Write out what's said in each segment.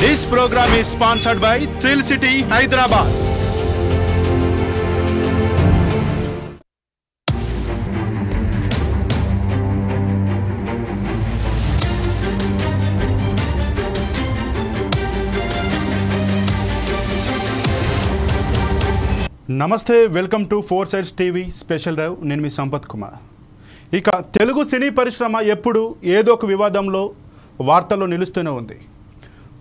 This program is sponsored by Thrill City, Hyderabad. నమస్తే, welcome to four sides TV special drive. నేను మీ సంపత్ కుమార్. ఇక తెలుగు సినీ పరిశ్రమ ఎప్పుడు ఏదో ఒక వివాదంలో వార్తల్లో నిలుస్తూనే ఉంది.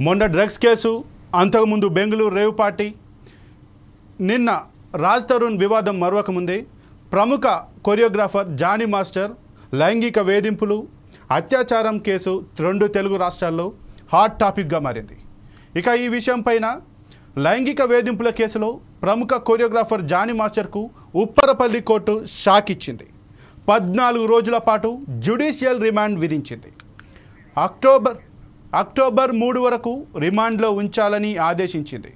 మొన్న డ్రగ్స్ కేసు, అంతకుముందు బెంగళూరు రేవ్ పార్టీ, నిన్న రాజ్ తరుణ్ వివాదం మరొకముందే ప్రముఖ కొరియోగ్రాఫర్ జానీ మాస్టర్ లైంగిక వేధింపులు, అత్యాచారం కేసు రెండు తెలుగు రాష్ట్రాల్లో హాట్ టాపిక్గా మారింది. ఇక ఈ విషయం పైన లైంగిక వేధింపుల కేసులో ప్రముఖ కొరియోగ్రాఫర్ జానీ మాస్టర్కు ఉప్పరపల్లి కోర్టు షాక్ ఇచ్చింది. 14 రోజుల పాటు జ్యుడిషియల్ రిమాండ్ విధించింది. అక్టోబర్ 3 వరకు రిమాండ్లో ఉంచాలని ఆదేశించింది.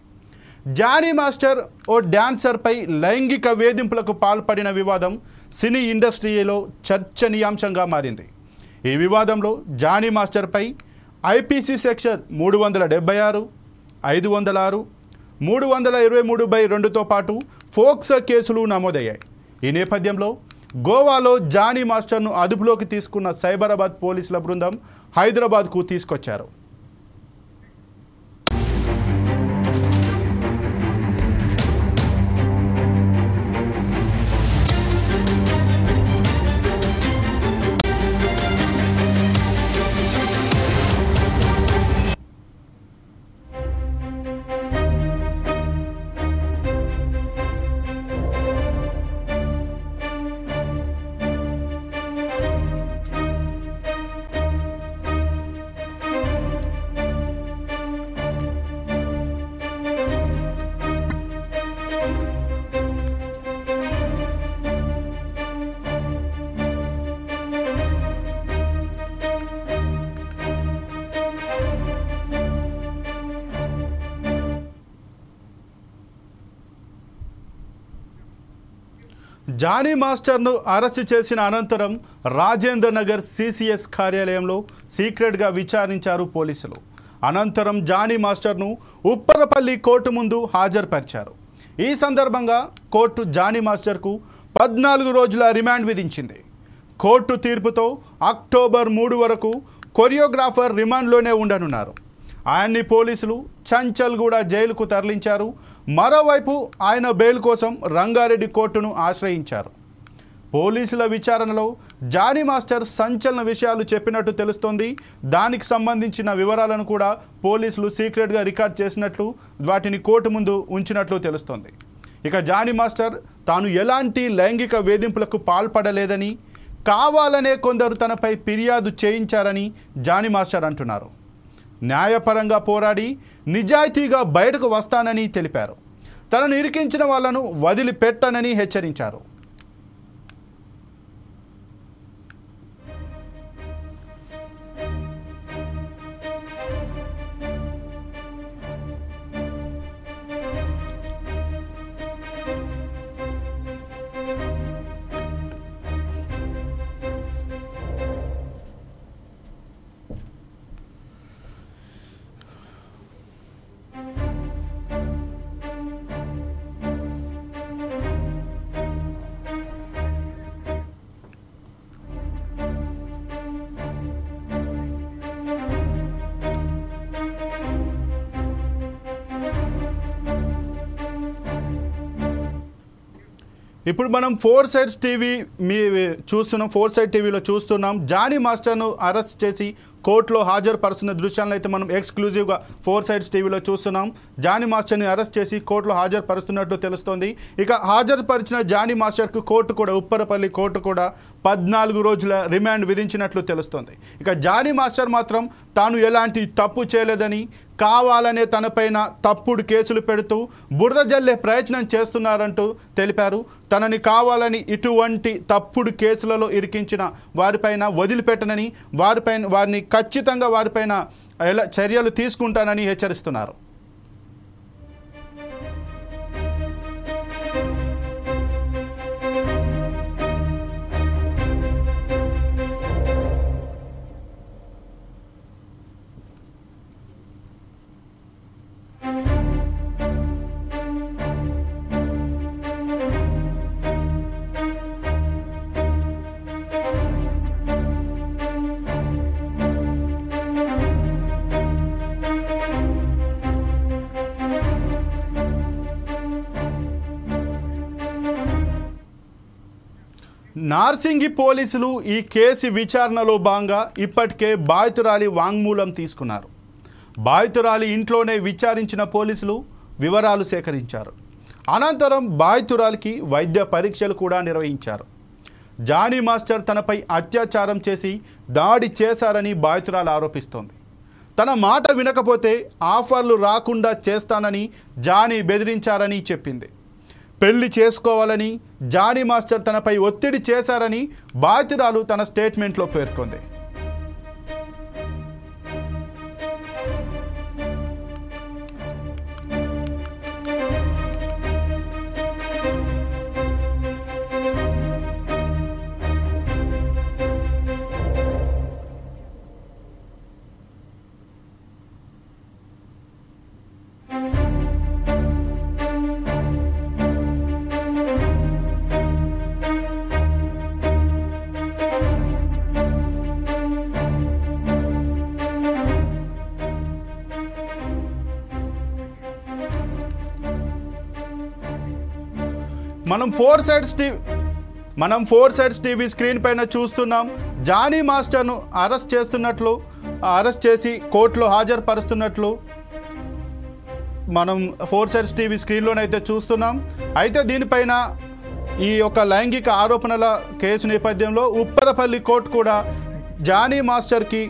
జానీ మాస్టర్ ఓ డాన్సర్పై లైంగిక వేధింపులకు పాల్పడిన వివాదం సినీ ఇండస్ట్రీలో చర్చనీయాంశంగా మారింది. ఈ వివాదంలో జానీ మాస్టర్పై ఐపీసీ సెక్షన్ 376, 506, 323/2తో పాటు ఫోక్సో కేసులు నమోదయ్యాయి. ఈ నేపథ్యంలో గోవాలో జానీ మాస్టర్ను అదుపులోకి తీసుకున్న సైబరాబాద్ పోలీసుల బృందం హైదరాబాద్కు తీసుకొచ్చారు. జానీ మాస్టర్ను అరెస్టు చేసిన అనంతరం రాజేంద్ర నగర్ సిసిఎస్ కార్యాలయంలో సీక్రెట్గా విచారించారు పోలీసులు. అనంతరం జానీ మాస్టర్ను ఉప్పరపల్లి కోర్టు ముందు హాజరుపరిచారు. ఈ సందర్భంగా కోర్టు జానీ మాస్టర్కు 14 రోజుల రిమాండ్ విధించింది. కోర్టు తీర్పుతో అక్టోబర్ 3 వరకు కొరియోగ్రాఫర్ రిమాండ్లోనే ఉండనున్నారు. ఆయన్ని పోలీసులు చంచల్గూడ జైలుకు తరలించారు. మరోవైపు ఆయన బెయిల్ కోసం రంగారెడ్డి కోర్టును ఆశ్రయించారు. పోలీసుల విచారణలో జానీ మాస్టర్ సంచలన విషయాలు చెప్పినట్టు తెలుస్తోంది. దానికి సంబంధించిన వివరాలను కూడా పోలీసులు సీక్రెట్గా రికార్డ్ చేసినట్లు, వాటిని కోర్టు ముందు ఉంచినట్లు తెలుస్తోంది. ఇక జానీ మాస్టర్ తాను ఎలాంటి లైంగిక వేధింపులకు పాల్పడలేదని, కావాలనే కొందరు తనపై ఫిర్యాదు చేయించారని జానీ మాస్టర్ అంటున్నారు. న్యాయపరంగా పోరాడి నిజాయితీగా బయటకు వస్తానని తెలిపారు. తనను ఇరికించిన వాళ్లను వదిలిపెట్టనని హెచ్చరించారు. ఇప్పుడు మనం four sides TV four side టీవీలో చూస్తున్నాం. జానీ మాస్టర్ను అరెస్ట్ చేసి కోర్టులో హాజరుపరుస్తున్న దృశ్యాలను అయితే మనం ఎక్స్క్లూజివ్గా ఫోర్ సైడ్స్ టీవీలో చూస్తున్నాం. జానీ మాస్టర్ని అరెస్ట్ చేసి కోర్టులో హాజరుపరుస్తున్నట్లు తెలుస్తోంది. ఇక హాజరుపరిచిన జానీ మాస్టర్కు ఉప్పరపల్లి కోర్టు కూడా 14 రోజుల రిమాండ్ విధించినట్లు తెలుస్తోంది. ఇక జానీ మాస్టర్ మాత్రం తాను ఎలాంటి తప్పు చేయలేదని, కావాలనే తనపైన తప్పుడు కేసులు పెడుతూ బురద జల్లే ప్రయత్నం చేస్తున్నారంటూ తెలిపారు. తనని కావాలని ఇటువంటి తప్పుడు కేసులలో ఇరికించిన వారిపైన వదిలిపెట్టనని, వారిని ఖచ్చితంగా వారిపైన చర్యలు తీసుకుంటానని హెచ్చరిస్తున్నారు. నార్సింగి పోలీసులు ఈ కేసు విచారణలో భాగంగా ఇప్పటికే బాధితురాలి వాంగ్మూలం తీసుకున్నారు. బాధితురాలి ఇంట్లోనే విచారించిన పోలీసులు వివరాలు సేకరించారు. అనంతరం బాధితురాలికి వైద్య పరీక్షలు కూడా నిర్వహించారు. జానీ మాస్టర్ తనపై అత్యాచారం చేసి దాడి చేశారని బాధితురాలు ఆరోపిస్తోంది. తన మాట వినకపోతే ఆఫర్లు రాకుండా చేస్తానని జానీ బెదిరించారని చెప్పింది. పెళ్లి చేసుకోవాలని జానీ మాస్టర్ తనపై ఒత్తిడి చేశారని బాధితురాలు తన స్టేట్మెంట్లో పేర్కొంది. మనం ఫోర్ సైడ్స్ టీవీ స్క్రీన్ పైన చూస్తున్నాం. జానీ మాస్టర్ను అరెస్ట్ చేసి కోర్టులో హాజరుపరుస్తున్నట్లు మనం ఫోర్ సైడ్స్ టీవీ స్క్రీన్లోనైతే చూస్తున్నాం. అయితే దీనిపైన ఈ యొక్క లైంగిక ఆరోపణల కేసు నేపథ్యంలో ఉప్పరపల్లి కోర్టు కూడా జానీ మాస్టర్కి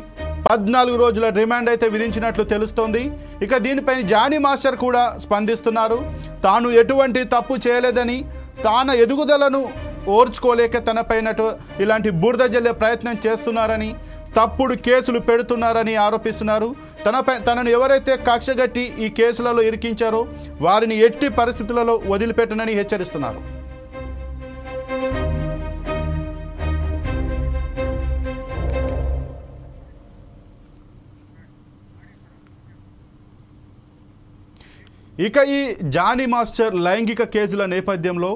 14 రోజుల రిమాండ్ అయితే విధించినట్లు తెలుస్తోంది. ఇక దీనిపైన జానీ మాస్టర్ కూడా స్పందిస్తున్నారు. తాను ఎటువంటి తప్పు చేయలేదని, తాను ఎదుగుదలను ఓర్చుకోలేక తనపైన ఇలాంటి బురద జల్లే ప్రయత్నం చేస్తున్నారని, తప్పుడు కేసులు పెడుతున్నారని ఆరోపిస్తున్నారు. తనను ఎవరైతే కక్షగట్టి ఈ కేసులలో ఇరికించారో వారిని ఎట్టి పరిస్థితులలో వదిలిపెట్టనని హెచ్చరిస్తున్నారు. ఇక ఈ జానీ మాస్టర్ లైంగిక కేసుల నేపథ్యంలో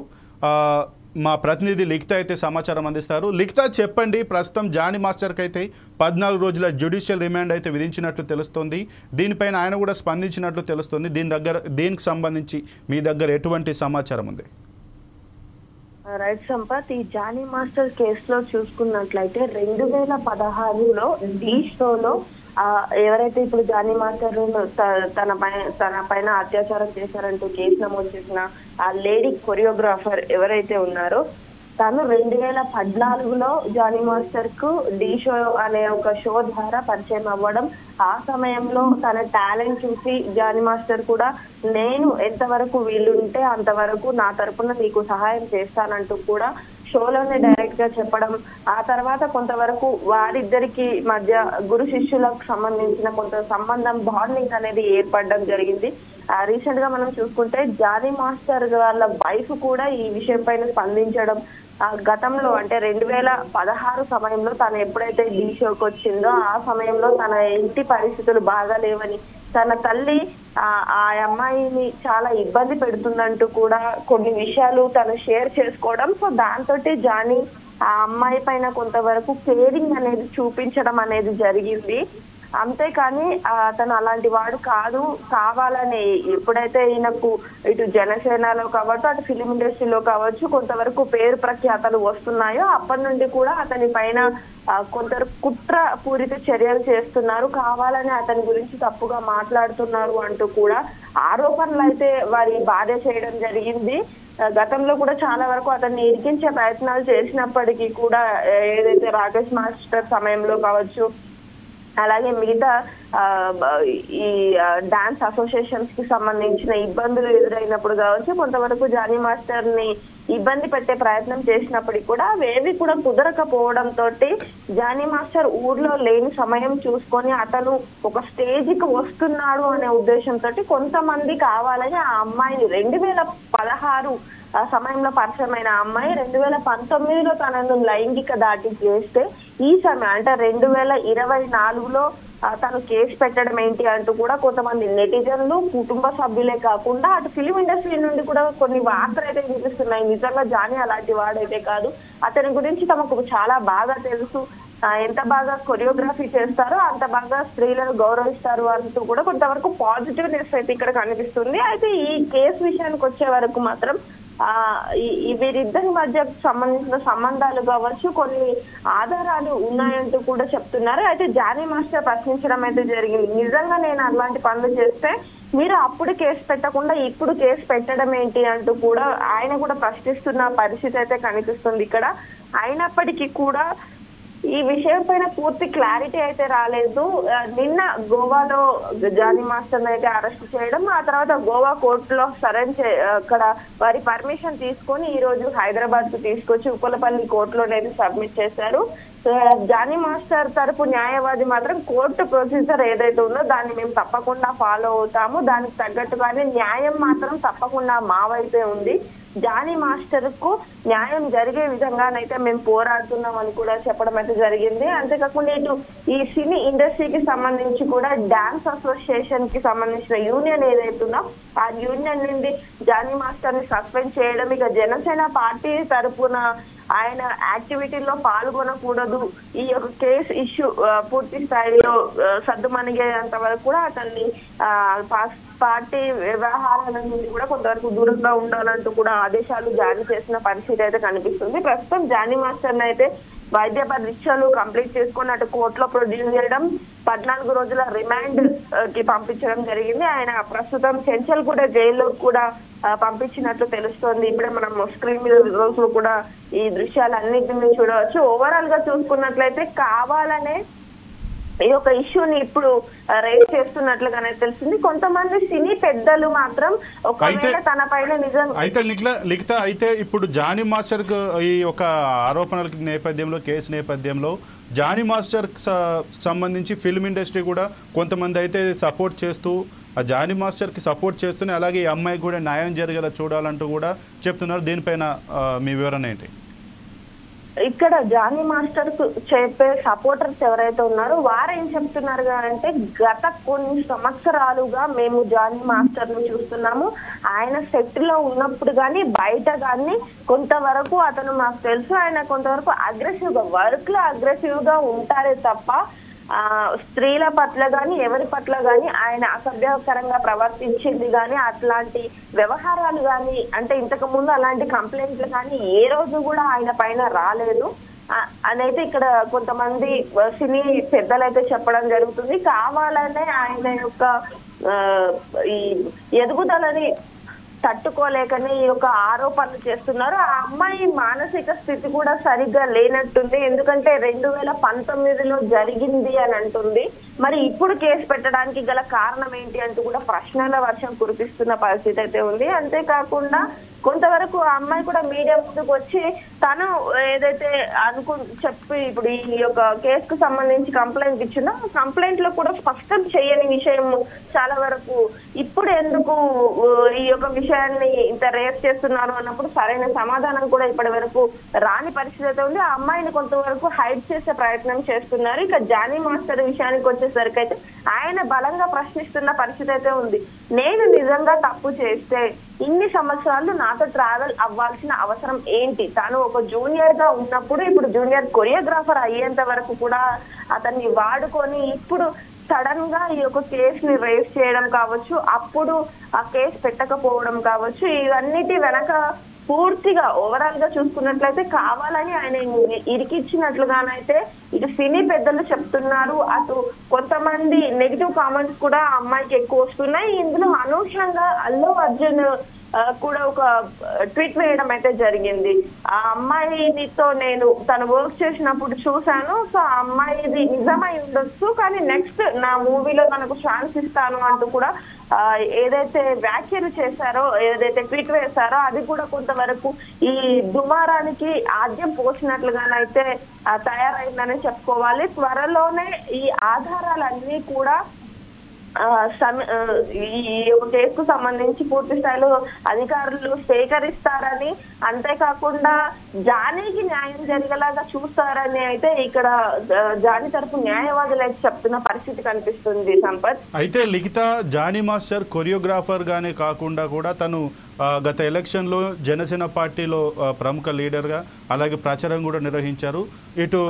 మా ప్రతినిధి లిఖిత అయితే సమాచారం అందిస్తారు. లిఖిత, చెప్పండి, ప్రస్తుతం జానీ మాస్టర్కి అయితే 14 రోజుల జ్యుడిషియల్ రిమాండ్ అయితే విధించినట్లు తెలుస్తుంది. దీనిపైన ఆయన కూడా స్పందించినట్లు తెలుస్తుంది. దీనికి సంబంధించి మీ దగ్గర ఎటువంటి సమాచారం ఉంది? రైట్ సంపత్, ఈ జానీ మాస్టర్ కేసులో చూసుకున్నట్లయితే 2016లో ఢీ షోలో ఎవరైతే ఇప్పుడు జానీ మాస్టర్ తన పైన అత్యాచారం చేశారంటూ కేసు నమోదు చేసిన ఆ లేడీ కొరియోగ్రాఫర్ ఎవరైతే ఉన్నారో తను 2014లో జానీ మాస్టర్ కు ఢీ షో అనే ఒక షో ద్వారా పరిచయం అవ్వడం, ఆ సమయంలో తన టాలెంట్ చూసి జానీ మాస్టర్ కూడా నేను ఎంతవరకు వీలుంటే అంతవరకు నా తరపున నీకు సహాయం చేస్తానంటూ కూడా షోలోనే డైరెక్ట్ గా చెప్పడం, ఆ తర్వాత కొంతవరకు వారిద్దరికి మధ్య గురు శిష్యులకు సంబంధించిన కొంత సంబంధం బాండింగ్ అనేది ఏర్పడడం జరిగింది. రీసెంట్ గా మనం చూసుకుంటే జానీ మాస్టర్ వాళ్ళ వైఫ్ కూడా ఈ విషయం పైన స్పందించడం, గతంలో అంటే 2016 సమయంలో తను ఎప్పుడైతే ఢీ షోకి వచ్చిందో ఆ సమయంలో తన ఇంటి పరిస్థితులు బాగాలేవని, తన తల్లి ఆ అమ్మాయిని చాలా ఇబ్బంది పెడుతుందంటూ కూడా కొన్ని విషయాలు తను షేర్ చేసుకోవడం. సో దాంతో జానీ ఆ అమ్మాయి పైన కొంతవరకు కేరింగ్ అనేది చూపించడం అనేది జరిగింది. అంతేకాని అతను అలాంటి వాడు కావాలని ఎప్పుడైతే ఈయనకు ఇటు జనసేనలో కావచ్చు అటు ఫిలిం ఇండస్ట్రీలో కావచ్చు కొంతవరకు పేరు ప్రఖ్యాతలు వస్తున్నాయో అప్పటి నుండి కూడా అతని పైన కొందరు కుట్ర పూరిత చర్యలు చేస్తున్నారు, కావాలని అతని గురించి తప్పుగా మాట్లాడుతున్నారు అంటూ కూడా ఆరోపణలు అయితే వారి బాధ చేయడం జరిగింది. గతంలో కూడా చాలా వరకు అతన్ని ఇరికించే ప్రయత్నాలు చేసినప్పటికీ కూడా ఏదైతే రాకేష్ మాస్టర్ సమయంలో కావచ్చు అలాగే మిగతా ఈ డాన్స్ అసోసియేషన్స్ కి సంబంధించిన ఇబ్బందులు ఎదురైనప్పుడు కావచ్చు కొంతవరకు జానీ మాస్టర్ ని ఇబ్బంది పెట్టే ప్రయత్నం చేసినప్పటికీ కూడా అవేవి కూడా కుదరకపోవడంతో జానీ మాస్టర్ ఊర్లో లేని సమయం చూసుకొని అతను ఒక స్టేజ్కి వస్తున్నాడు అనే ఉద్దేశంతో కొంతమంది కావాలని ఆ అమ్మాయిని 2016 సమయంలో పరిచయమైన అమ్మాయి 2019లో తనను లైంగిక దాడి చేస్తే ఈ సమయం అంటే 2024లో తను కేసు పెట్టడం ఏంటి అంటూ కూడా కొంతమంది నెటిజన్లు కుటుంబ సభ్యులే కాకుండా అటు ఫిలిం ఇండస్ట్రీ నుండి కూడా కొన్ని వార్తలు అయితే వినిపిస్తున్నాయి. నిజంగా జానీ అలాంటి వాడైతే కాదు, అతని గురించి తమకు చాలా బాగా తెలుసు, ఎంత బాగా కొరియోగ్రఫీ చేస్తారో అంత బాగా స్త్రీలను గౌరవిస్తారు అంటూ కూడా కొంతవరకు పాజిటివ్నెస్ అయితే ఇక్కడ కనిపిస్తుంది. అయితే ఈ కేసు విషయానికి వచ్చే వరకు మాత్రం వీరిద్దరి మధ్య సంబంధించిన సంబంధాలు కావచ్చు, కొన్ని ఆధారాలు ఉన్నాయంటూ కూడా చెప్తున్నారు. అయితే జానీ మాస్టర్ ప్రశ్నించడం అయితే జరిగింది. నిజంగా నేను అలాంటి పనులు చేస్తే మీరు అప్పుడు కేసు పెట్టకుండా ఇప్పుడు కేసు పెట్టడం ఏంటి అంటూ కూడా ఆయన కూడా ప్రశ్నిస్తున్న పరిస్థితి అయితే కనిపిస్తుంది ఇక్కడ. అయినప్పటికీ కూడా ఈ విషయం పైన పూర్తి క్లారిటీ అయితే రాలేదు. నిన్న గోవాలో జానీ మాస్టర్ అయితే అరెస్ట్ చేయడం, ఆ తర్వాత గోవా కోర్టులో అక్కడ వారి పర్మిషన్ తీసుకొని ఈ రోజు హైదరాబాద్ కు తీసుకొచ్చి ఉప్పలపల్లి కోర్టులోనైతే సబ్మిట్ చేశారు. జానీ మాస్టర్ తరపు న్యాయవాది మాత్రం కోర్టు ప్రొసీజర్ ఏదైతే ఉందో దాన్ని మేము తప్పకుండా ఫాలో అవుతాము, దానికి తగ్గట్టుగానే న్యాయం మాత్రం తప్పకుండా మా వైపే ఉంది, జానీ మాస్టర్ కు న్యాయం జరిగే విధంగానైతే మేము పోరాడుతున్నాం అని కూడా చెప్పడం అయితే జరిగింది. అంతేకాకుండా ఇటు ఈ సినీ ఇండస్ట్రీకి సంబంధించి కూడా డాన్స్ అసోసియేషన్ కి సంబంధించిన యూనియన్ ఏదైతుందో ఆ యూనియన్ నుండి జానీ మాస్టర్ ని సస్పెండ్ చేయడం, ఇక జనసేన పార్టీ తరపున ఆయన యాక్టివిటీలో పాల్గొనకూడదు, ఈ యొక్క కేసు ఇష్యూ పూర్తి స్థాయిలో సద్దుమణిగేంత వరకు కూడా అతన్ని పార్టీ వ్యవహారాల నుండి కూడా కొంతవరకు దూరంగా ఉండాలంటూ కూడా ఆదేశాలు జారీ చేసిన పరిస్థితి అయితే కనిపిస్తుంది. ప్రస్తుతం జానీ మాస్టర్ అయితే వైద్య పరీక్షలు కంప్లీట్ చేసుకుని అటు కోర్టులో ప్రొడ్యూస్ చేయడం, 14 రోజుల రిమాండ్ కి పంపించడం జరిగింది. ఆయన ప్రస్తుతం చెంచల్ కూడా జైల్లో కూడా పంపించినట్లు తెలుస్తోంది. ఇప్పుడే మనం స్క్రీన్ మీద రోజు కూడా ఈ దృశ్యాలన్నింటినీ చూడవచ్చు. ఓవరాల్ గా చూసుకున్నట్లయితే కావాలనే ఈ యొక్క ఇష్యూని ఇప్పుడు రేస్ చేస్తున్నట్లుగానే తెలిసింది. కొంతమంది సినీ పెద్దలు మాత్రం ఒకవేళ తన పైన నిజం అయితే లిఖిత అయితే ఇప్పుడు జానీ మాస్టర్ ఈ ఒక ఆరోపణల నేపథ్యంలో, కేసు నేపథ్యంలో జానీ మాస్టర్ సంబంధించి ఫిల్మ్ ఇండస్ట్రీ కూడా కొంతమంది అయితే సపోర్ట్ చేస్తూ ఆ జానీ మాస్టర్కి సపోర్ట్ చేస్తూనే అలాగే ఈ అమ్మాయికి కూడా న్యాయం జరిగేలా చూడాలంటూ కూడా చెప్తున్నారు. దీనిపైన మీ వివరణ ఏంటి? ఇక్కడ జానీ మాస్టర్ కు చెప్పే సపోర్టర్స్ ఎవరైతే ఉన్నారో వారు ఏం చెప్తున్నారు అంటే, గత కొన్ని సంవత్సరాలుగా మేము జానీ మాస్టర్ ను చూస్తున్నాము, ఆయన సెట్ లో ఉన్నప్పుడు కానీ బయట కానీ కొంతవరకు అతను మాకు తెలుసు, ఆయన కొంతవరకు అగ్రెసివ్ గా వర్క్ లో అగ్రెసివ్ గా ఉంటారే తప్ప స్త్రీల పట్ల గాని ఎవరి పట్ల గాని ఆయన అసభ్యకరంగా ప్రవర్తించింది గాని అట్లాంటి వ్యవహారాలు గాని అంటే ఇంతకు ముందు అలాంటి కంప్లైంట్లు కానీ ఏ రోజు కూడా ఆయన పైన రాలేదు అనైతే ఇక్కడ కొంతమంది సినీ పెద్దలైతే చెప్పడం జరుగుతుంది. కావాలనే ఆయన యొక్క ఈ ఎదుగుదలని తట్టుకోలేకనే ఈ యొక్క ఆరోపణలు చేస్తున్నారు. ఆ అమ్మాయి మానసిక స్థితి కూడా సరిగ్గా లేనట్టుంది, ఎందుకంటే 2019లో జరిగింది అని అంటుంది. మరి ఇప్పుడు కేసు పెట్టడానికి గల కారణం ఏంటి అంటూ కూడా ప్రశ్నల వర్షం కురిపిస్తున్న పరిస్థితి అయితే ఉంది. అంతేకాకుండా కొంతవరకు ఆ అమ్మాయి కూడా మీడియా ముందుకు వచ్చి తను ఏదైతే చెప్పి ఇప్పుడు ఈ యొక్క కేసుకు సంబంధించి కంప్లైంట్ ఇచ్చిందో ఆ కంప్లైంట్ లో కూడా స్పష్టం చేయని విషయం చాలా వరకు ఇప్పుడు ఎందుకు ఈ యొక్క విషయాన్ని ఇంత రేస్ చేస్తున్నారు అన్నప్పుడు సరైన సమాధానం కూడా ఇప్పటి వరకు రాని పరిస్థితి అయితే ఉంది. ఆ అమ్మాయిని కొంతవరకు హైడ్ చేసే ప్రయత్నం చేస్తున్నారు. ఇక జానీ మాస్టర్ విషయానికి వచ్చేసరికి అయితే ఆయన బలంగా ప్రశ్నిస్తున్న పరిస్థితి అయితే ఉంది. నేను నిజంగా తప్పు చేస్తే ఇన్ని సంవత్సరాలు నాతో ట్రావెల్ అవ్వాల్సిన అవసరం ఏంటి? తను ఒక జూనియర్ గా ఉన్నప్పుడు ఇప్పుడు జూనియర్ కొరియోగ్రాఫర్ అయ్యేంత వరకు కూడా అతన్ని వాడుకొని ఇప్పుడు సడన్ గా ఈ యొక్క కేసుని రేస్ చేయడం కావచ్చు, అప్పుడు ఆ కేసు పెట్టకపోవడం కావచ్చు, ఇవన్నిటి వెనక పూర్తిగా ఓవరాల్ గా చూసుకున్నట్లయితే కావాలని ఆయన ఇరికిచ్చినట్లుగానైతే ఇటు సినీ పెద్దలు చెప్తున్నారు. అటు కొంతమంది నెగిటివ్ కామెంట్స్ కూడా అమ్మాయికి ఎక్కువ వస్తున్నాయి. ఇందులో అనూహ్యంగా అల్లు అర్జున్ కూడా ఒక ట్వీట్ వేయడం అయితే జరిగింది. ఆ అమ్మాయితో నేను తను వర్క్ చేసినప్పుడు చూశాను, సో ఆ అమ్మాయిది నిజమై ఉండొచ్చు, కానీ నెక్స్ట్ నా మూవీలో తనకు ఛాన్స్ ఇస్తాను అంటూ కూడా ఏదైతే వ్యాఖ్యలు చేశారో, ఏదైతే ట్వీట్ వేశారో అది కూడా కొంతవరకు ఈ దుమారానికి ఆద్యం పోసినట్లుగానైతే తయారైందని చెప్పుకోవాలి. త్వరలోనే ఈ ఆధారాలన్నీ కూడా ఈ కేసుకు సంబంధించి పూర్తి స్థాయిలో అధికారులు సేకరిస్తారని, అంతేకాకుండా జానీకి న్యాయం జరిగేలాగా చూస్తారని అయితే ఇక్కడ జానీ తరపు న్యాయవాదులు అయితే చెప్తున్న పరిస్థితి కనిపిస్తుంది. సంపత్, అయితే లిఖిత జానీ మాస్టర్ కొరియోగ్రాఫర్ గానే కాకుండా కూడా తను గత ఎలక్షన్ లో జనసేన పార్టీలో ప్రముఖ లీడర్ గా అలాగే ప్రచారం కూడా నిర్వహించారు. ఇటు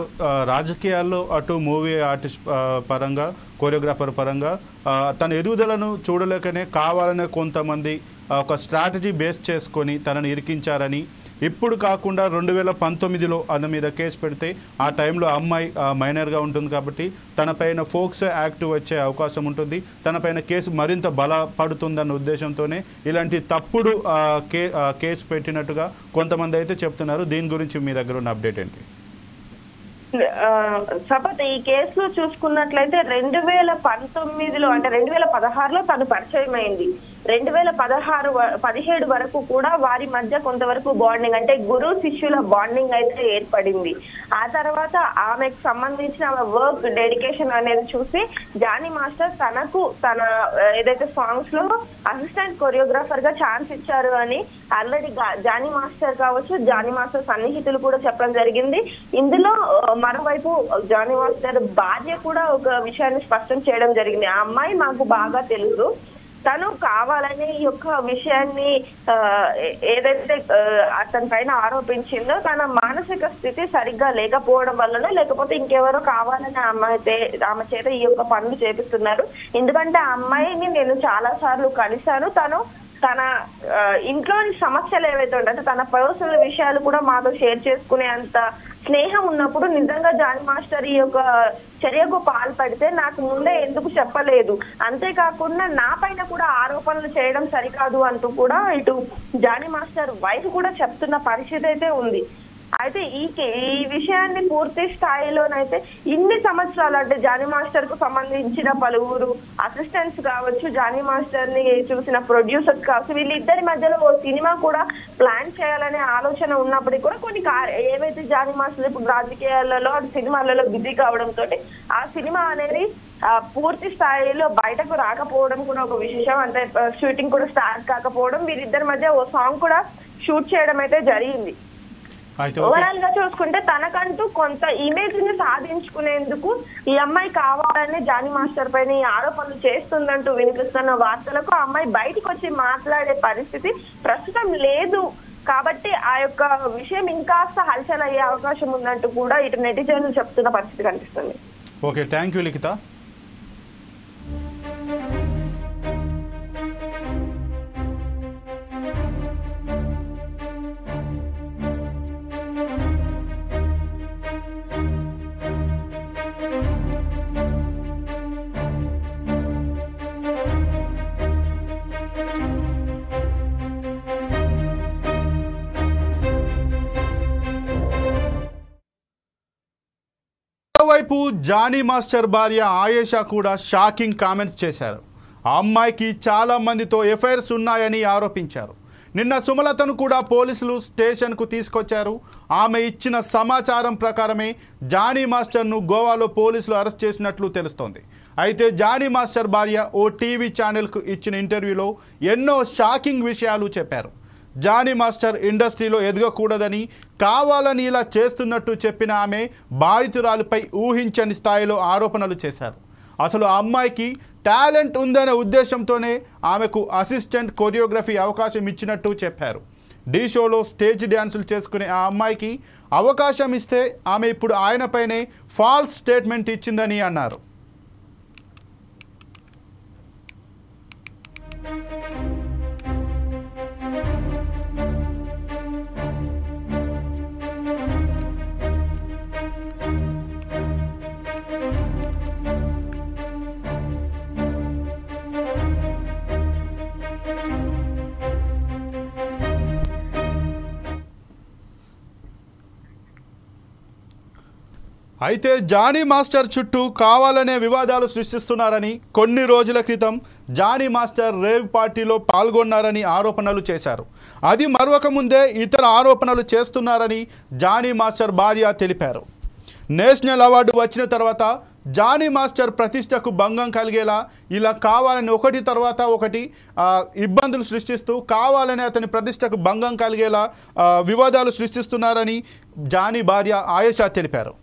రాజకీయాల్లో అటు మూవీ ఆర్టిస్ట్ పరంగా కొరియోగ్రాఫర్ పరంగా తన ఎదుగుదలను చూడలేకనే కావాలనే కొంతమంది ఒక స్ట్రాటజీ బేస్ చేసుకొని తనను ఇరికించారని, ఇప్పుడు కాకుండా 2019లో అతని మీద కేసు పెడితే ఆ టైంలో అమ్మాయి మైనర్గా ఉంటుంది కాబట్టి తనపైన ఫోక్సో యాక్ట్ వచ్చే అవకాశం ఉంటుంది, తనపైన కేసు మరింత బలపడుతుందన్న ఉద్దేశంతోనే ఇలాంటి తప్పుడు కేసు పెట్టినట్టుగా కొంతమంది అయితే చెప్తున్నారు. దీని గురించి మీ దగ్గర ఉన్న అప్డేట్ ఏంటి? సపత్ ఈ కేసులో చూసుకున్నట్లయితే 2019లో అంటే 2016లో తను పరిచయం అయింది. 2017 వరకు కూడా వారి మధ్య కొంతవరకు బాండింగ్ అంటే గురు శిష్యుల బాండింగ్ అయితే ఏర్పడింది. ఆ తర్వాత ఆమెకు సంబంధించిన వర్క్ డెడికేషన్ అనేది చూసి జానీ మాస్టర్ తనకు తన ఏదైతే సాంగ్స్ లో అసిస్టెంట్ కొరియోగ్రాఫర్ గా ఛాన్స్ ఇచ్చారు అని ఆల్రెడీ జానీ మాస్టర్ కావచ్చు, జానీ మాస్టర్ సన్నిహితులు కూడా చెప్పడం జరిగింది. ఇందులో మరోవైపు జానీ మాస్టర్ భార్య కూడా ఒక విషయాన్ని స్పష్టం చేయడం జరిగింది. ఆ అమ్మాయి మాకు బాగా తెలుసు, తను కావాలని ఈ యొక్క విషయాన్ని ఏదైతే అతని పైన ఆరోపించిందో తన మానసిక స్థితి సరిగ్గా లేకపోవడం వల్లనో లేకపోతే ఇంకెవరో కావాలని ఆమె చేత ఈ యొక్క పనులు చేపిస్తున్నారు. ఎందుకంటే ఆ అమ్మాయిని నేను చాలా సార్లు కలిశాను, తన ఇంట్లోని సమస్యలు ఏవైతే ఉంటాయి అంటే తన పర్సనల్ విషయాలు కూడా మాతో షేర్ చేసుకునే అంత స్నేహం ఉన్నప్పుడు నిజంగా జానీ మాస్టర్ ఈ యొక్క చర్యకు పాల్పడితే నాకు ముందే ఎందుకు చెప్పలేదు, అంతేకాకుండా నా పైన కూడా ఆరోపణలు చేయడం సరికాదు అంటూ కూడా ఇటు జానీ మాస్టర్ వైఫ్ కూడా చెప్తున్న పరిస్థితి అయితే ఉంది. అయితే ఈ విషయాన్ని పూర్తి స్థాయిలోనైతే ఇన్ని సంవత్సరాలు అంటే జానీ మాస్టర్ కు సంబంధించిన పలువురు అసిస్టెంట్స్ కావచ్చు, జానీ మాస్టర్ ని చూసిన ప్రొడ్యూసర్స్ కావచ్చు, వీళ్ళిద్దరి మధ్యలో ఓ సినిమా కూడా ప్లాన్ చేయాలనే ఆలోచన ఉన్నప్పటికీ కూడా కొన్ని ఏవైతే జానీ మాస్టర్ ఇప్పుడు రాజకీయాలలో సినిమాలలో బిజీ కావడంతో ఆ సినిమా అనేది పూర్తి స్థాయిలో బయటకు రాకపోవడం కూడా ఒక విశేషం. అంటే షూటింగ్ కూడా స్టార్ట్ కాకపోవడం, వీరిద్దరి మధ్య ఓ సాంగ్ కూడా షూట్ చేయడం అయితే జరిగింది. ఓవరాల్ గా చూసుకుంటే తనకంటూ కొంత ఇమేజ్ ని సాధించుకునేందుకు ఈ అమ్మాయి కావాలని జానీ మాస్టర్ పైన ఈ ఆరోపణలు చేస్తుందంటూ వినిపిస్తున్న వార్తలకు ఆ అమ్మాయి బయటకు వచ్చి మాట్లాడే పరిస్థితి ప్రస్తుతం లేదు. కాబట్టి ఆ యొక్క విషయం ఇంకాస్త హల్చల్ అయ్యే అవకాశం ఉందంటూ కూడా ఇటు నెటిజన్లు చెప్తున్న పరిస్థితి కనిపిస్తుంది. ఓకే, థ్యాంక్ యూ లిఖిత. మరోవైపు జానీ మాస్టర్ భార్య ఆయేషా కూడా షాకింగ్ కామెంట్స్ చేశారు. ఆ అమ్మాయికి చాలా మందితో ఎఫ్ఐఆర్స్ ఉన్నాయని ఆరోపించారు. నిన్న సుమలతను కూడా పోలీసులు స్టేషన్కు తీసుకొచ్చారు. ఆమె ఇచ్చిన సమాచారం ప్రకారమే జానీ మాస్టర్ను గోవాలో పోలీసులు అరెస్ట్ చేసినట్లు తెలుస్తోంది. అయితే జానీ మాస్టర్ భార్య ఓ టీవీ ఛానల్కు ఇచ్చిన ఇంటర్వ్యూలో ఎన్నో షాకింగ్ విషయాలు చెప్పారు. జానీ మాస్టర్ ఇండస్ట్రీలో ఎదగకూడదని కావాలని ఇలా చేస్తున్నట్టు చెప్పిన ఆమె బాధితురాలిపై ఊహించని స్థాయిలో ఆరోపణలు చేశారు. అసలు ఆ అమ్మాయికి టాలెంట్ ఉందనే ఉద్దేశంతోనే ఆమెకు అసిస్టెంట్ కొరియోగ్రఫీ అవకాశం ఇచ్చినట్టు చెప్పారు. ఢీ షోలో స్టేజ్ డ్యాన్సులు చేసుకునే ఆ అమ్మాయికి అవకాశం ఇస్తే ఆమె ఇప్పుడు ఆయనపైనే ఫాల్స్ స్టేట్మెంట్ ఇచ్చిందని అన్నారు. అయితే జానీ మాస్టర్ చుట్టూ కావాలనే వివాదాలు సృష్టిస్తున్నారని, కొన్ని రోజుల క్రితం జానీ మాస్టర్ రేవ్ పార్టీలో పాల్గొన్నారని ఆరోపణలు చేశారు. అది మరొక ముందే ఇతర ఆరోపణలు చేస్తున్నారని జానీ మాస్టర్ భార్య తెలిపారు. నేషనల్ అవార్డు వచ్చిన తర్వాత జానీ మాస్టర్ ప్రతిష్టకు భంగం కలిగేలా ఇలా కావాలని ఒకటి తర్వాత ఒకటి ఇబ్బందులు సృష్టిస్తూ కావాలని అతని ప్రతిష్టకు భంగం కలిగేలా వివాదాలు సృష్టిస్తున్నారని జానీ భార్య ఆయేషా తెలిపారు.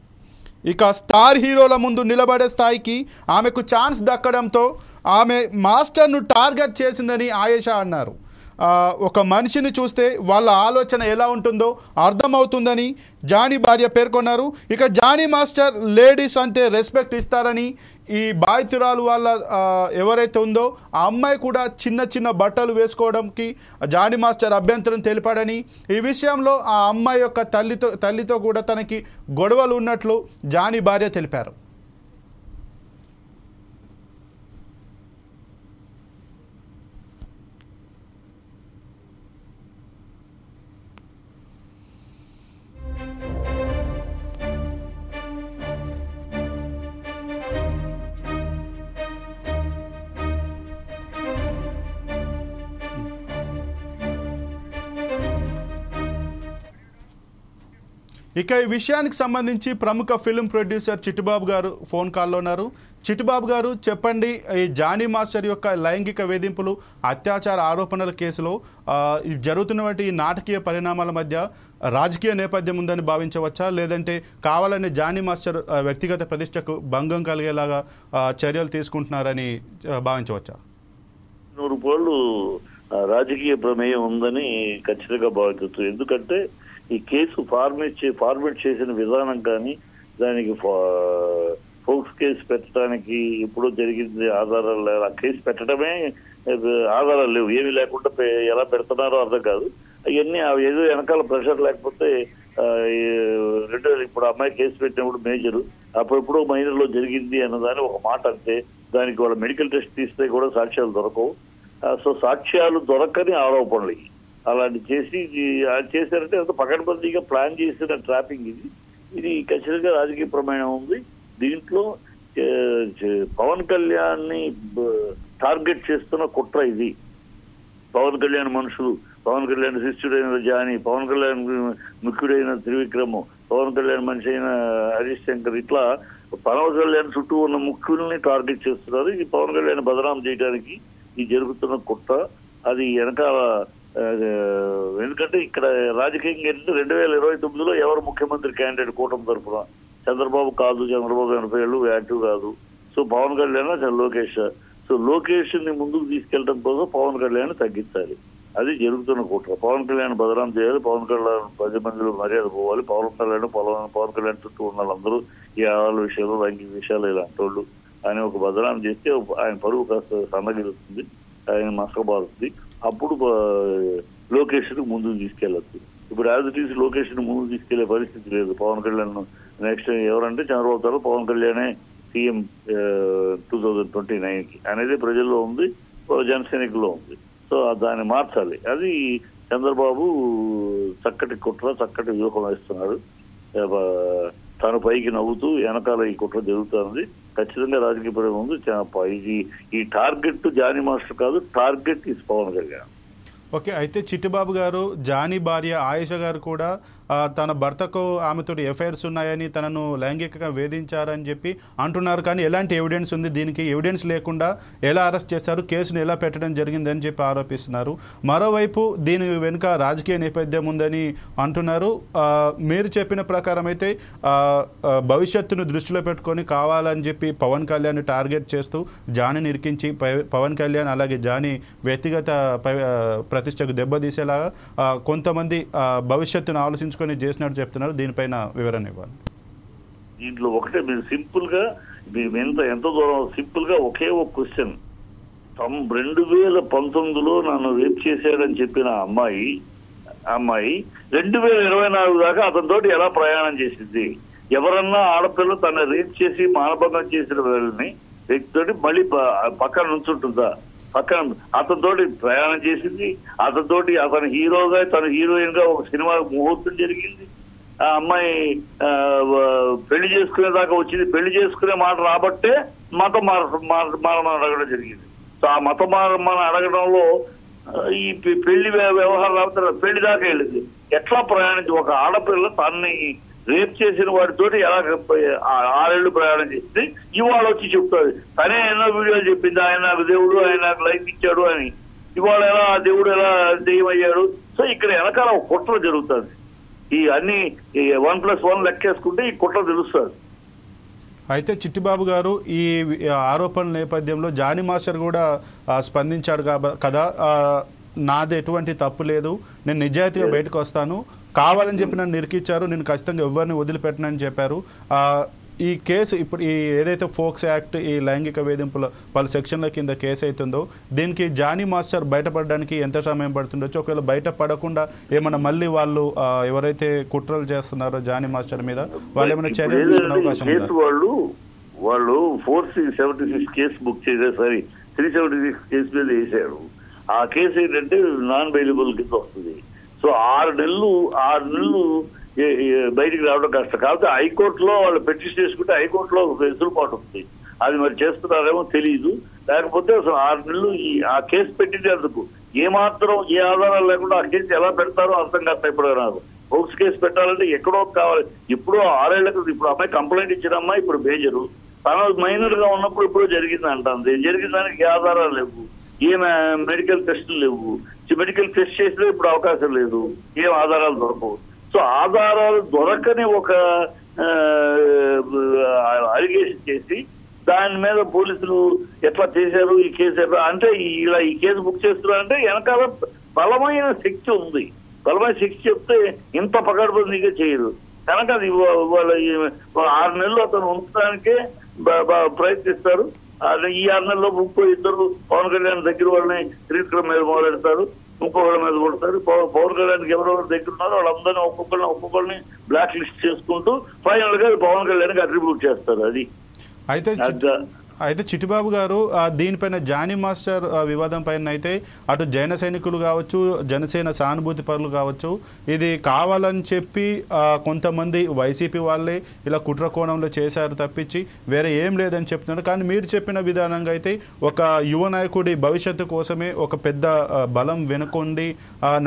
ఇక స్టార్ హీరోల ముందు నిలబడే స్థాయికి ఆమెకు ఛాన్స్ దక్కడంతో ఆమె మాస్టర్ను టార్గెట్ చేసిందని ఆయేషా అన్నారు. ఒక మనిషిని చూస్తే వాళ్ళ ఆలోచన ఎలా ఉంటుందో అర్థమవుతుందని జానీ భార్య పేర్కొన్నారు. ఇక జానీ మాస్టర్ లేడీస్ అంటే రెస్పెక్ట్ ఇస్తారని, ఈ బాధితురాలు వాళ్ళ ఎవరైతే ఉందో ఆ అమ్మాయి కూడా చిన్న చిన్న బట్టలు వేసుకోవడానికి జానీ మాస్టర్ అభ్యంతరం తెలిపాడని, ఈ విషయంలో ఆ అమ్మాయి యొక్క తల్లితో కూడా తనకి గొడవలు ఉన్నట్లు జానీ భార్య తెలిపారు. ఇక ఈ విషయానికి సంబంధించి ప్రముఖ ఫిల్మ్ ప్రొడ్యూసర్ చిట్టుబాబు గారు ఫోన్ కాల్లో ఉన్నారు. చిట్టుబాబు గారు చెప్పండి, ఈ జానీ మాస్టర్ యొక్క లైంగిక వేధింపులు అత్యాచార ఆరోపణల కేసులో జరుగుతున్నటువంటి ఈ నాటకీయ పరిణామాల మధ్య రాజకీయ నేపథ్యం ఉందని భావించవచ్చా, లేదంటే కావాలని జానీ మాస్టర్ వ్యక్తిగత ప్రతిష్టకు భంగం కలిగేలాగా చర్యలు తీసుకుంటున్నారని భావించవచ్చా? 100 రూపాయలు రాజకీయ ప్రమేయం ఉందని ఖచ్చితంగా భావించవచ్చు. ఎందుకంటే ఈ కేసు ఫార్మేట్ చేసిన విధానం కానీ, దానికి ఫోక్స్ కేసు పెట్టడానికి ఎప్పుడో జరిగింది ఆధారాలు లేవు. ఆ కేసు పెట్టడమే ఆధారాలు లేవు, ఏమీ లేకుండా ఎలా పెడుతున్నారో అర్థం కాదు. అవన్నీ ఏదో వెనకాల ప్రెషర్ లేకపోతే 2000 ఇప్పుడు అమ్మాయి కేసు పెట్టినప్పుడు మేజరు అప్పుడెప్పుడో మైనర్లో జరిగింది అన్నదాని ఒక మాట అంతే. దానికి వాళ్ళ మెడికల్ టెస్ట్ తీస్తే కూడా సాక్ష్యాలు దొరకవు. సో సాక్ష్యాలు దొరకని ఆరోపణలు అలాంటి చేశారంటే అంత పకడ్బందీగా ప్లాన్ చేసిన ట్రాపింగ్ ఇది ఖచ్చితంగా రాజకీయ ప్రమేయం ఉంది. దీంట్లో పవన్ కళ్యాణ్ ని టార్గెట్ చేస్తున్న కుట్ర ఇది. పవన్ కళ్యాణ్ మనుషులు, పవన్ కళ్యాణ్ శిష్యుడైన జానీ, పవన్ కళ్యాణ్ ముఖ్యుడైన త్రివిక్రమ్, పవన్ కళ్యాణ్ మనిషి అయిన హరీష్ శంకర్, ఇట్లా పవన్ కళ్యాణ్ చుట్టూ ఉన్న ముఖ్యుల్ని టార్గెట్ చేస్తున్నారు. ఇది పవన్ కళ్యాణ్ బదనాం చేయడానికి ఈ జరుగుతున్న కుట్ర. అది వెనకాల ఎందుకంటే ఇక్కడ రాజకీయంగా 2029లో ఎవరు ముఖ్యమంత్రి క్యాండిడేట్ కూటమి తరఫున? చంద్రబాబు కాదు, చంద్రబాబు 80 ఏళ్ళు యాక్టివ్ కాదు. సో పవన్ కళ్యాణ్ లోకేష్. సో లోకేష్ ని ముందుకు తీసుకెళ్లడం కోసం పవన్ కళ్యాణ్ తగ్గించాలి. అది జరుగుతున్న కుట్ర. పవన్ కళ్యాణ్ బదనాం చేయాలి, పవన్ కళ్యాణ్ 10 మందిలో మర్యాద పోవాలి. పవన్ కళ్యాణ్ చుట్టూ ఉన్న వాళ్ళందరూ ఈ ఆవాల విషయాలు, లైంగిక విషయాలు ఇలాంటి వాళ్ళు ఆయన ఒక బదనాం చేస్తే ఆయన పరువు కాస్త సన్నగిలుతుంది, ఆయన మసకబారుతుంది. అప్పుడు లోకేష్ ని ముందుకు తీసుకెళ్లొచ్చు. ఇప్పుడు యాజ్ ఇట్ ఈస్ లోకేష్ ని ముందుకు తీసుకెళ్లే పరిస్థితి లేదు. పవన్ కళ్యాణ్ నెక్స్ట్ ఎవరంటే చంద్రబాబు తర్వాత పవన్ కళ్యాణే సీఎం 2029కి అనేది ప్రజల్లో ఉంది, జనసైనికుల్లో ఉంది. సో దాన్ని మార్చాలి. అది చంద్రబాబు చక్కటి కుట్ర, చక్కటి వ్యూహం వేస్తున్నాడు. తను పైకి నవ్వుతూ వెనకాల ఈ కుట్ర జరుగుతుంది. ఖచ్చితంగా రాజకీయ పరం ఉంది. ఈ టార్గెట్ జానీ మాస్టర్ కాదు, target is Pawan Kalyan. Okay, అయితే చిట్టుబాబు గారు జానీ భార్య ఆయేష గారు కూడా తన భర్తకు ఆమెతో ఎఫ్ఐఆర్స్ ఉన్నాయని, తనను లైంగికంగా వేధించారని చెప్పి అంటున్నారు. కానీ ఎలాంటి ఎవిడెన్స్ ఉంది? దీనికి ఎవిడెన్స్ లేకుండా ఎలా అరెస్ట్ చేశారు, కేసును ఎలా పెట్టడం జరిగిందని చెప్పి ఆరోపిస్తున్నారు. మరోవైపు దీని వెనుక రాజకీయ నేపథ్యం ఉందని అంటున్నారు. మీరు చెప్పిన ప్రకారం అయితే భవిష్యత్తును దృష్టిలో పెట్టుకొని కావాలని చెప్పి పవన్ కళ్యాణ్ టార్గెట్ చేస్తూ జానీని ఇరికించి పవన్ కళ్యాణ్ అలాగే జానీ వ్యక్తిగత ప్రతిష్టకు దెబ్బతీసేలాగా కొంతమంది భవిష్యత్తును ఆలోచించుకొని చేసినట్టు చెప్తున్నారు. దీనిపైన వివరణ ఇవ్వాలి. దీంట్లో ఒకటే మీరు సింపుల్ గా ఎంత దూరం సింపుల్ గా ఒకే ఒక క్వశ్చన్. 2019లో నన్ను రేప్ చేశాడని చెప్పిన అమ్మాయి 2024 దాకా అతనితోటి ఎలా ప్రయాణం చేసింది? ఎవరన్నా ఆడపిల్ల తన రేప్ చేసి మానభంగం చేసిన వ్యక్తితోటి మళ్ళీ పక్కన నుంచుంటుందా? పక్కన అతనితోటి ప్రయాణం చేసింది, అతనితోటి అతను హీరోగా తను హీరోయిన్ గా ఒక సినిమా ముహూర్తం జరిగింది. ఆ అమ్మాయి పెళ్లి చేసుకునేదాకా వచ్చింది. పెళ్లి చేసుకునే మాట రాబట్టే మతం మారమని అడగడం జరిగింది. సో ఆ మతం మారమని అడగడంలో ఈ పెళ్లి వ్యవహారం రాబోతే పెళ్లి దాకా వెళ్ళింది. ఎట్లా ప్రయాణించి ఒక ఆడపిల్ల తనని రేప్ చేసిన వాడితోటి ఎలా 6 ఏళ్ళు ప్రయాణం చేస్తే ఇవాళ వచ్చి చెప్తాడు తనే ఎన్నో వీడియోలు చెప్పింది, ఆయన నాకు దేవుడు, ఆయన నాకు లైఫ్ ఇచ్చాడు అని. ఇవాళ ఎలా దేవుడు ఎలా దెయ్యమయ్యాడు? సో ఇక్కడ వెనకాల ఒక కుట్ర జరుగుతుంది. ఈ అన్ని 1+1 లెక్కేసుకుంటే ఈ కుట్ర తెలుస్తుంది. అయితే చిట్టిబాబు గారు ఈ ఆరోపణల నేపథ్యంలో జానీ మాస్టర్ కూడా స్పందించాడు కదా, నాది ఎటువంటి తప్పు లేదు, నేను నిజాయితీగా బయటకు వస్తాను, కావాలని చెప్పి నన్ను నిరికిచ్చారు, నేను ఖచ్చితంగా ఎవరిని వదిలిపెట్టనని చెప్పారు. ఈ కేసు ఇప్పుడు ఈ ఏదైతే ఫోక్స్ యాక్ట్ ఈ లైంగిక వేధింపుల పలు సెక్షన్ల కింద కేసు అవుతుందో దీనికి జానీ మాస్టర్ బయటపడడానికి ఎంత సమయం పడుతుండొచ్చు? ఒకవేళ బయటపడకుండా ఏమైనా మళ్ళీ వాళ్ళు ఎవరైతే కుట్రలు చేస్తున్నారో జానీ మాస్టర్ మీద వాళ్ళు ఏమైనా చర్యలు తీసుకునే అవకాశం ఉందా? వాళ్ళు 476 కేసు బుక్ చేశారు, సారీ 376 కేసు మీద వేశారు. ఆ కేసు ఏంటంటే నాన్ బెయిలబుల్ కింద వస్తుంది. సో 6 నెలలు బయటికి రావడం కష్టం. కాబట్టి హైకోర్టులో వాళ్ళు పెటిషన్ చేసుకుంటే హైకోర్టులో వెసులుబాటు ఉంది. అది మరి చేస్తున్నారేమో తెలియదు. లేకపోతే అసలు 6 నెలలు ఆ కేసు పెట్టినందుకు ఏమాత్రం ఏ ఆధారాలు లేకుండా ఆ కేసు ఎలా పెడతారో అర్థం కాదు. ఇప్పుడు నాకు ఫోక్స్ కేసు పెట్టాలంటే ఎక్కడో కావాలి. ఇప్పుడు 6 ఏళ్ల క్రితం ఇప్పుడు అమ్మాయి కంప్లైంట్ ఇచ్చిన అమ్మాయి ఇప్పుడు మేజరు, తన మైనర్ గా ఉన్నప్పుడు ఇప్పుడు జరిగింది అంటుంది. జరిగిన దానికి ఏ ఆధారాలు లేవు, ఏ మెడికల్ టెస్టులు లేవు. మెడికల్ టెస్ట్ చేసినా ఇప్పుడు అవకాశం లేదు, ఏం ఆధారాలు దొరకవు. సో ఆధారాలు దొరకని ఒక అలిగేషన్ చేసి దాని మీద పోలీసులు ఎట్లా చేశారు ఈ కేసు ఎట్లా అంటే ఇలా ఈ కేసు బుక్ చేస్తున్నారంటే వెనకాల బలమైన శక్తి ఉంది. బలమైన శక్తి చెప్తే ఇంత పకడ్బందీగా చేయరు కనుక అది వాళ్ళ 6 నెలలు అతను ఉంచడానికే ప్రయత్నిస్తారు. ఈ 6 నెలల్లో 32 పవన్ కళ్యాణ్ దగ్గర వాళ్ళని త్రివిక్రమ్ మీద మొదలెడతారు, ఇంకొకళ్ళ మీద కొడతారు. పవన్ కళ్యాణ్కి ఎవరెవరు దగ్గర ఉన్నారో వాళ్ళందరినీ ఒక్కొక్కరిని బ్లాక్ లిస్ట్ చేసుకుంటూ ఫైనల్ గా పవన్ కళ్యాణ్కి అట్రిబ్యూట్ చేస్తారు. అది అయితే చిట్టిబాబు గారు దీనిపైన జానీ మాస్టర్ వివాదం పైన అయితే అటు జైన సైనికులు కావచ్చు, జనసేన సానుభూతి పరులు కావచ్చు, ఇది కావాలని చెప్పి కొంతమంది వైసీపీ వాళ్ళే ఇలా కుట్ర కోణంలో చేశారు తప్పించి వేరే ఏం లేదని చెప్తున్నారు. కానీ మీరు చెప్పిన విధానంగా అయితే ఒక యువ నాయకుడి భవిష్యత్తు కోసమే ఒక పెద్ద బలం వెనుకొండి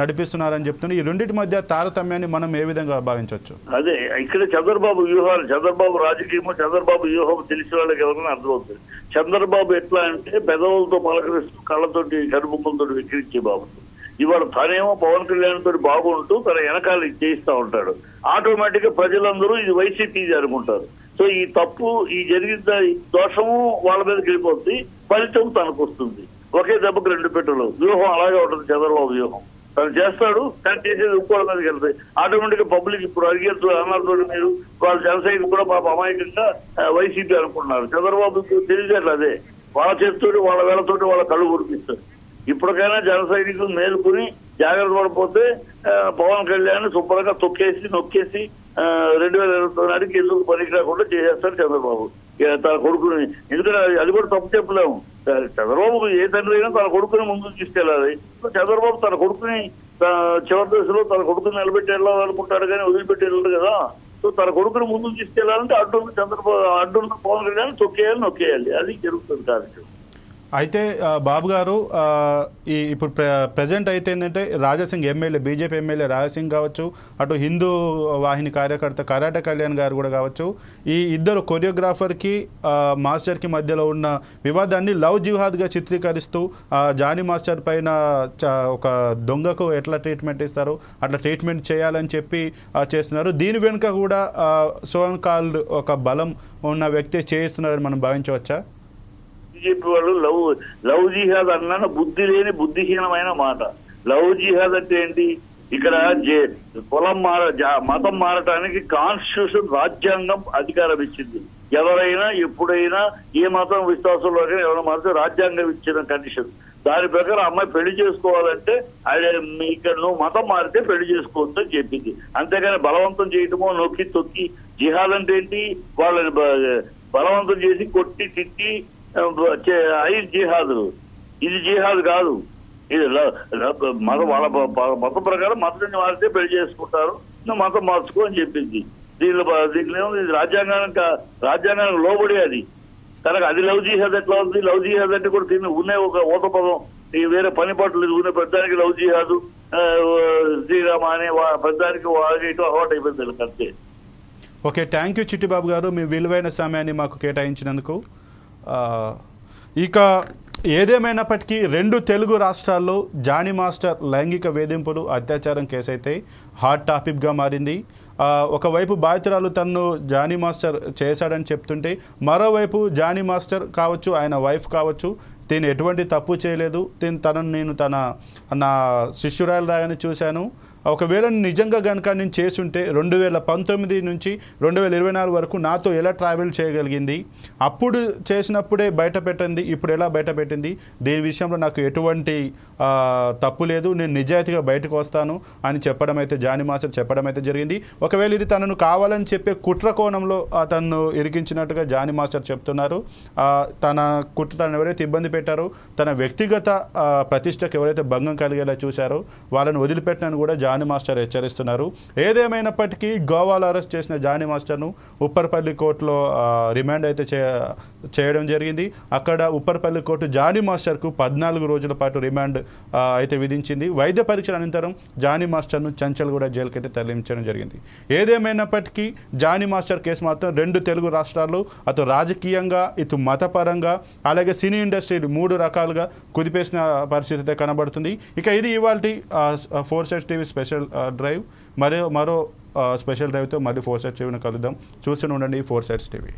నడిపిస్తున్నారని చెప్తున్నారు. ఈ రెండింటి మధ్య తారతమ్యాన్ని మనం ఏ విధంగా భావించవచ్చు? అదే ఇక్కడ చంద్రబాబు వ్యూహాలు, చంద్రబాబు రాజకీయము, చంద్రబాబు వ్యూహం తెలిసిన వాళ్ళకి ఎవరైనా అర్థమవుతుంది. చంద్రబాబు ఎట్లా అంటే పెదవులతో పలకరిస్తూ కళ్ళతోటి కనుబొమ్మలతో విక్రించే బాబు. ఇవాళ తనేమో పవన్ కళ్యాణ్ తోటి బాగుంటూ తన వెనకాల చేయిస్తా ఉంటాడు. ఆటోమేటిక్ గా ప్రజలందరూ ఇది వైసీపీ అనుకుంటారు. సో ఈ తప్పు ఈ జరిగిన దోషము వాళ్ళ మీదకి వెళ్ళిపోతుంది, ఫలితం తనకు వస్తుంది. ఒకే దెబ్బకు 2 పెట్టలు. వ్యూహం అలాగే ఉంటుంది చంద్రబాబు వ్యూహం. తను చేస్తాడు కానీ చేసేది ఇంకోళ్ళ మీదకి వెళ్తాయి. ఆటోమేటిక్ గా పబ్లిక్ ఇప్పుడు అడిగేస్తూ అన్నారు మీరు వాళ్ళ జనసైనికులు కూడా పాప అమాయకంగా వైసీపీ అనుకుంటున్నారు. చంద్రబాబు తెలియదు అదే, వాళ్ళ చేతితోటి వాళ్ళ వేళతోటి వాళ్ళ కళ్ళు కురిపిస్తారు. ఇప్పటికైనా జన సైనికులు మేలుకుని జాగ్రత్త పడిపోతే పవన్ కళ్యాణ్ శుభ్రంగా నొక్కేసి 2029 నాటికి ఎందుకు పనికి రాకుండా చేసేస్తారు చంద్రబాబు తన కొడుకుని. ఎందుకంటే అది కూడా తప్పు చెప్పలేము. చంద్రబాబు ఏ తండ్రి అయినా తన కొడుకుని ముందుకు తీసుకెళ్ళాలి. చంద్రబాబు తన కొడుకుని చివరి దశలో తన కొడుకుని నిలబెట్టి వెళ్ళాలనుకుంటాడు కానీ వదిలిపెట్టి వెళ్ళడు కదా. సో తన కొడుకుని ముందుకు తీసుకెళ్లాలంటే అడ్డున్న పవన్ కళ్యాణ్ నొక్కేయాలి. అది జరుగుతుంది కార్యక్రమం. అయితే బాబు గారు ఇప్పుడు ప్రజెంట్ అయితే ఏంటంటే Raja Singh MLA, BJP MLA Raja Singh కావచ్చు, అటు హిందూ వాహిని కార్యకర్త కరాటే కళ్యాణ్ గారు కూడా కావచ్చు, ఈ ఇద్దరు కొరియోగ్రాఫర్కి మాస్టర్కి మధ్యలో ఉన్న వివాదాన్ని లవ్ జిహాద్గా చిత్రీకరిస్తూ జానీ మాస్టర్ పైన ఒక దొంగకు ఎట్లా ట్రీట్మెంట్ ఇస్తారో అట్లా ట్రీట్మెంట్ చేయాలని చెప్పి చేస్తున్నారు. దీని వెనుక కూడా సోన్ కాల్డ్ ఒక బలం ఉన్న వ్యక్తి చేయిస్తున్నారని మనం భావించవచ్చా? బీజేపీ వాళ్ళు లవ్ జిహాద్ అన్న బుద్ధి లేని బుద్ధిహీనమైన మాట. లవ్ జిహాద్ అంటే ఏంటి? ఇక్కడ మతం మారటానికి కాన్స్టిట్యూషన్ రాజ్యాంగం అధికారం ఇచ్చింది. ఎవరైనా ఎప్పుడైనా ఏ మతం విశ్వాసంలో ఎవరైనా మారితే రాజ్యాంగం ఇచ్చిన కండిషన్. దాని ప్రకారం అమ్మాయి పెళ్లి చేసుకోవాలంటే ఇక్కడ నువ్వు మతం మారితే పెళ్లి చేసుకోవద్దు అని చెప్పింది. అంతేగాని బలవంతం చేయటమో నొక్కి తొక్కి. జిహాద్ అంటే ఏంటి? వాళ్ళని బలవంతం చేసి కొట్టి తిట్టి అయి జిహాద్. ఇది జిహాద్ కాదు. ఇది వాళ్ళ మతం ప్రకారం మతాన్ని మారితే పెళ్లి చేసుకుంటారు, నువ్వు మతం మార్చుకో అని చెప్పింది. దీనిలో ఇది రాజ్యాంగానికి లోబడి అది కనుక అది లవ్ జిహాద్ ఎట్లా ఉంది? లవ్ జిహాద్ అంటే కూడా దీన్ని ఉన్న ఒక ఊత పదం, వేరే పని పాటలు ఇది ఉన్న పెద్దానికి లవ్ జిహాదు శ్రీరామ అనే పెద్దానికి వాడేయటం అలవాటు అయిపోయింది అంతే. ఓకే, థ్యాంక్ యూ చిట్టిబాబు గారు, మీ విలువైన సమయాన్ని మాకు కేటాయించినందుకు. ఇక ఏదేమైనప్పటికీ 2 తెలుగు రాష్ట్రాల్లో జానీ మాస్టర్ లైంగిక వేధింపులు అత్యాచారం కేసు అయితే హాట్ టాపిక్గా మారింది. ఒకవైపు బాధితురాలు తను జానీ మాస్టర్ చేశాడని చెప్తుంటే మరోవైపు జానీ మాస్టర్ కావచ్చు, ఆయన వైఫ్ కావచ్చు, నేను ఎటువంటి తప్పు చేయలేదు, నేను నా శిష్యురాలుగానే చూశాను, ఒకవేళ నిజంగా కనుక నేను చేసుంటే 2019 నుంచి 2024 వరకు నాతో ఎలా ట్రావెల్ చేయగలిగింది, అప్పుడు చేసినప్పుడే బయట పెట్టింది, ఇప్పుడు ఎలా బయట పెట్టింది, దీని విషయంలో నాకు ఎటువంటి తప్పు లేదు, నేను నిజాయితీగా బయటకు వస్తాను అని జానీ మాస్టర్ చెప్పడం అయితే జరిగింది. ఒకవేళ ఇది తనను కావాలని చెప్పే కుట్ర కోణంలో తనను ఇరికించినట్టుగా జానీ మాస్టర్ చెప్తున్నారు. తను ఎవరైతే ఇబ్బంది పెట్టారో, తన వ్యక్తిగత ప్రతిష్టకు ఎవరైతే భంగం కలిగేలా చూశారో వాళ్ళని వదిలిపెట్టినని కూడా జానీ మాస్టర్ హెచ్చరిస్తున్నారు. ఏదేమైనప్పటికీ గోవాలో అరెస్ట్ చేసిన జానీ మాస్టర్ను ఉప్పర్పల్లి కోర్టులో రిమాండ్ అయితే చేయడం జరిగింది. అక్కడ ఉప్పర్పల్లి కోర్టు జానీ మాస్టర్కు 14 రోజుల పాటు రిమాండ్ అయితే విధించింది. వైద్య పరీక్షల అనంతరం జానీ మాస్టర్ను చంచల్గూడ జైలుకైతే తరలించడం జరిగింది. ఏదేమైనప్పటికీ జానీ మాస్టర్ కేసు మాత్రం 2 తెలుగు రాష్ట్రాల్లో అటు రాజకీయంగా, ఇటు మతపరంగా, అలాగే సినీ ఇండస్ట్రీ 3 రకాలుగా కుదిపేసిన పరిస్థితి అయితే కనబడుతుంది. ఇక ఇది ఇవాల్టి 4 టీవీ స్పెషల్ డ్రైవ్. మరో స్పెషల్ డ్రైవ్తో మళ్ళీ 4 టీవీని కలుద్దాం. చూస్తూనే ఉండండి 4 టీవీ.